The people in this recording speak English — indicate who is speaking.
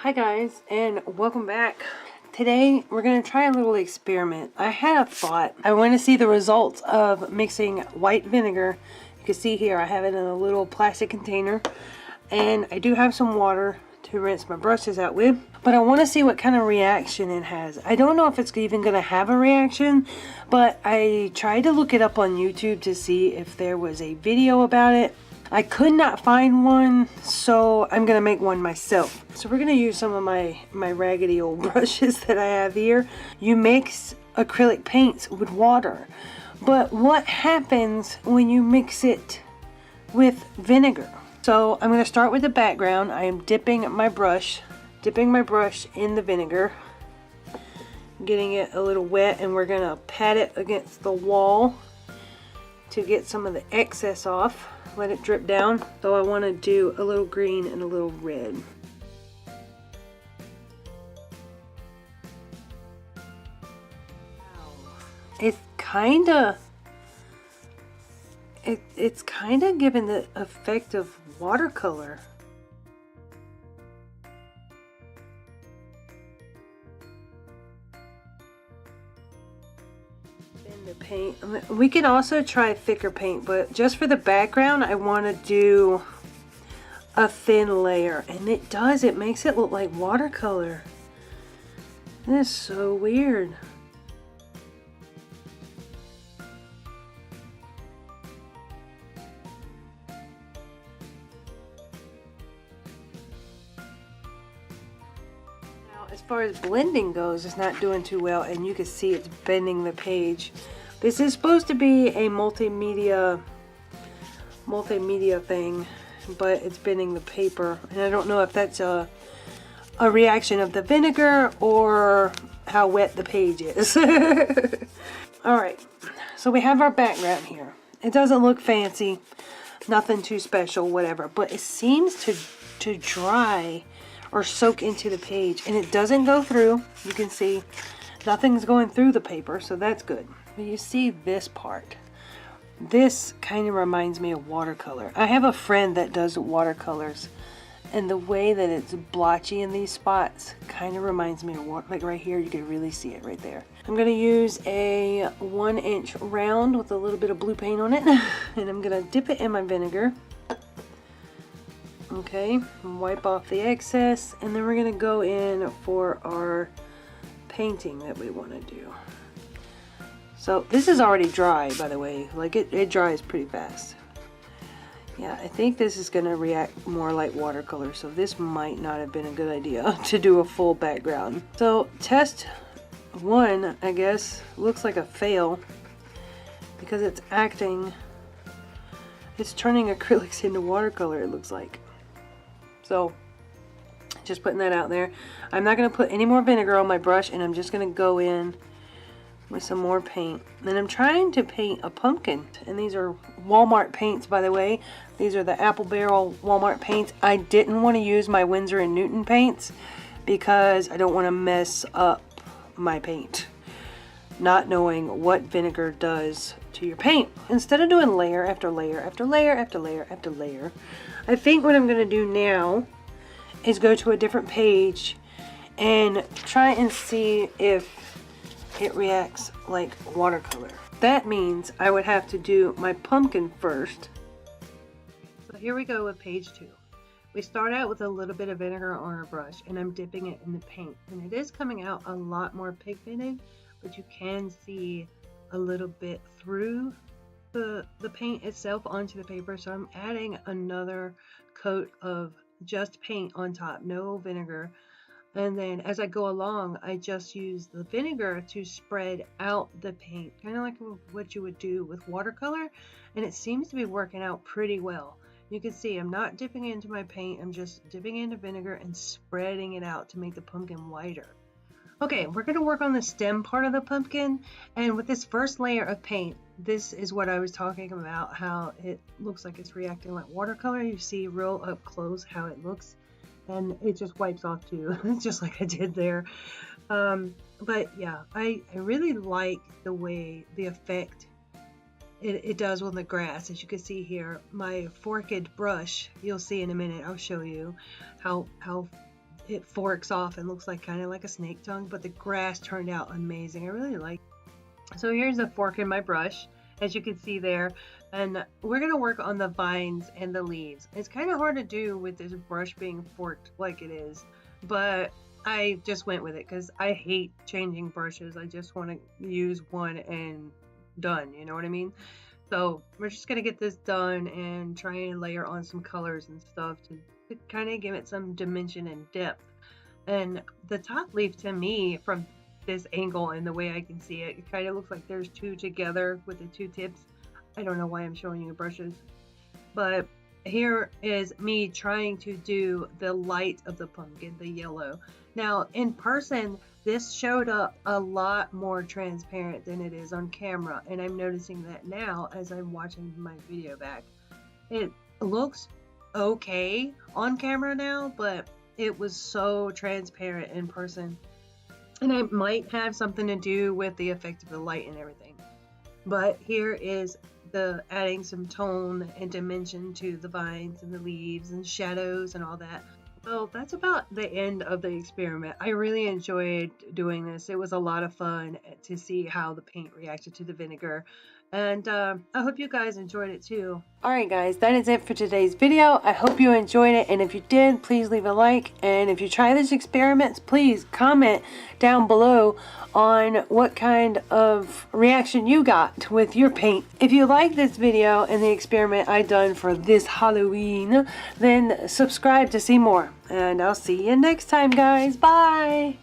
Speaker 1: Hi guys, and welcome back. Today we're going to try a little experiment. I had a thought. I want to see the results of mixing white vinegar. You can see here I have it in a little plastic container, and I do have some water to rinse my brushes out with, but I want to see what kind of reaction it has. I don't know if it's even going to have a reaction, but I tried to look it up on YouTube to see if there was a video about it. I could not find one, so I'm going to make one myself. So we're going to use some of my raggedy old brushes that I have here. You mix acrylic paints with water, but what happens when you mix it with vinegar? So I'm going to start with the background. I am dipping my brush in the vinegar, getting it a little wet, and we're going to pat it against the wall to get some of the excess off. Let it drip down. So I want to do a little green and a little red. It's kind of giving the effect of watercolor. The paint. We could also try thicker paint, but just for the background I want to do a thin layer, and it makes it look like watercolor. This is so weird. As far as blending goes, it's not doing too well, and you can see it's bending the page. This is supposed to be a multimedia thing, but it's bending the paper, and I don't know if that's a reaction of the vinegar or how wet the page is. Alright, so we have our background here. It doesn't look fancy, nothing too special, whatever, but it seems to dry or soak into the page, and it doesn't go through. You can see nothing's going through the paper, so that's good. But you see this part, this kind of reminds me of watercolor. I have a friend that does watercolors, and the way that it's blotchy in these spots kind of reminds me of water. Like right here, you can really see it right there. I'm going to use a 1-inch round with a little bit of blue paint on it, and I'm going to dip it in my vinegar. Okay, wipe off the excess, and then we're going to go in for our painting that we want to do. So this is already dry, by the way. Like it dries pretty fast. Yeah, I think this is going to react more like watercolor, so this might not have been a good idea to do a full background. So test 1, I guess, looks like a fail because it's turning acrylics into watercolor, it looks like. So, just putting that out there. I'm not going to put any more vinegar on my brush, and I'm just going to go in with some more paint. And I'm trying to paint a pumpkin, and these are Walmart paints, by the way. These are the Apple Barrel Walmart paints. I didn't want to use my Winsor & Newton paints because I don't want to mess up my paint, not knowing what vinegar does to your paint. Instead of doing layer after layer after layer after layer after layer, I think what I'm going to do now is go to a different page and try and see if it reacts like watercolor. That means I would have to do my pumpkin first. So here we go with page 2. We start out with a little bit of vinegar on our brush, and I'm dipping it in the paint, and it is coming out a lot more pigmented, but you can see a little bit through the paint itself onto the paper. So I'm adding another coat of just paint on top, no vinegar, and then as I go along I just use the vinegar to spread out the paint, kind of like what you would do with watercolor, and it seems to be working out pretty well. You can see I'm not dipping into my paint, I'm just dipping into vinegar and spreading it out to make the pumpkin whiter. Okay, we're going to work on the stem part of the pumpkin, and with this first layer of paint, this is what I was talking about, how it looks like it's reacting like watercolor. You see real up close how it looks, and it just wipes off too, just like I did there. But yeah, I really like the way the effect it does on the grass. As you can see here, my forked brush, you'll see in a minute, I'll show you how it forks off and looks like kind of like a snake tongue, but the grass turned out amazing. I really like it. So here's a fork in my brush, as you can see there, and we're gonna work on the vines and the leaves. It's kind of hard to do with this brush being forked like it is, but I just went with it because I hate changing brushes. I just want to use one and done, you know what I mean? So we're just gonna get this done and try and layer on some colors and stuff to kind of give it some dimension and depth. And the top leaf, to me, from this angle and the way I can see it, it kind of looks like there's two together with the two tips. I don't know why I'm showing you brushes, but here is me trying to do the light of the pumpkin, the yellow. Now in person, this showed up a lot more transparent than it is on camera, and I'm noticing that now as I'm watching my video back. It looks okay on camera now, but it was so transparent in person, and it might have something to do with the effect of the light and everything. But here is the adding some tone and dimension to the vines and the leaves and shadows and all that. So that's about the end of the experiment. I really enjoyed doing this. It was a lot of fun to see how the paint reacted to the vinegar. And I hope you guys enjoyed it too. Alright guys, that is it for today's video. I hope you enjoyed it, and if you did, please leave a like. And if you try this experiment, please comment down below on what kind of reaction you got with your paint. If you like this video and the experiment I done for this Halloween, then subscribe to see more. And I'll see you next time, guys. Bye!